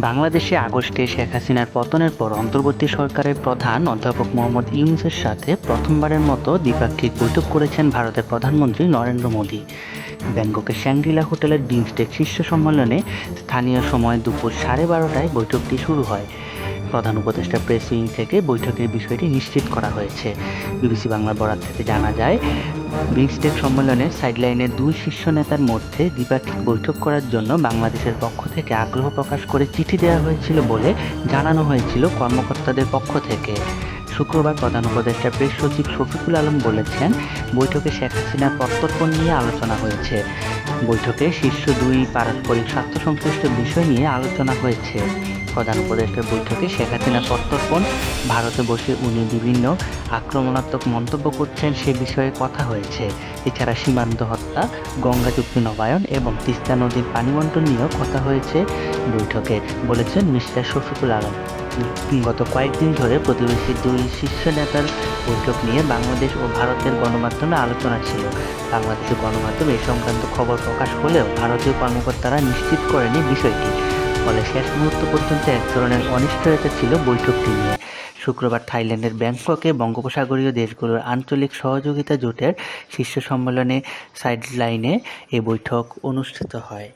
বাংলাদেশে আগস্টে শেখ হাসিনার পতনের পর অন্তর্বর্তী সরকারের প্রধান অধ্যাপক মোহাম্মদ ইউনূসের সাথে প্রথমবারের মতো দ্বিপাক্ষিক বৈঠক করেছেন ভারতের প্রধানমন্ত্রী নরেন্দ্র মোদী। ব্যাংককের শ্যাংগ্রিলা হোটেলের বিমস্টেক শীর্ষ সম্মেলনে স্থানীয় সময় দুপুর 12:30টায় বৈঠকটি শুরু হয়। প্রধান উপদেষ্টা প্রেস উইং থেকে বৈঠকের বিষয়টি নিশ্চিত করা হয়েছে। বিবিসি বাংলার বরাত থেকে জানা যায়, বিমস্টেক সম্মেলনের সাইডলাইনে দুই শীর্ষ নেতার মধ্যে দ্বিপাক্ষিক বৈঠক করার জন্য বাংলাদেশের পক্ষ থেকে আগ্রহ প্রকাশ করে চিঠি দেওয়া হয়েছিল বলে জানানো হয়েছিল কর্মকর্তাদের পক্ষ থেকে। শুক্রবার প্রধান উপদেষ্টা প্রেস সচিব শফিকুল আলম বলেছেন, বৈঠকে শেখ হাসিনার প্রত্যর্পণ নিয়ে আলোচনা হয়েছে। বৈঠকে শীর্ষ দুই পারস্পরিক স্বার্থ সংশ্লিষ্ট বিষয় নিয়ে আলোচনা হয়েছে। প্রধান উপদেষ্টার বৈঠকে শেখ হাসিনার প্রত্যর্পণ, ভারতে বসে উনি বিভিন্ন আক্রমণাত্মক মন্তব্য করছেন সে বিষয়ে কথা হয়েছে। এছাড়া সীমান্ত হত্যা, গঙ্গা চুক্তি নবায়ন এবং তিস্তা নদীর পানি বণ্টন নিয়েও কথা হয়েছে বৈঠকে, বলেছেন মিস্টার শফিকুল আলম। গত কয়েকদিন ধরে প্রতিবেশী দুই শীর্ষ নেতার বৈঠক নিয়ে বাংলাদেশ ও ভারতের গণমাধ্যমে আলোচনা ছিল। বাংলাদেশের গণমাধ্যমে এ সংক্রান্ত খবর প্রকাশ হলেও ভারতীয় কর্মকর্তারা নিশ্চিত করেনি বিষয়টি। ফলে শেষ মুহূর্ত পর্যন্ত এক ধরনের অনিশ্চয়তা ছিল বৈঠকটি নিয়ে। শুক্রবার থাইল্যান্ডের ব্যাংককে বঙ্গোপসাগরীয় দেশগুলোর আঞ্চলিক সহযোগিতা জোটের শীর্ষ সম্মেলনে সাইডলাইনে এ বৈঠক অনুষ্ঠিত হয়।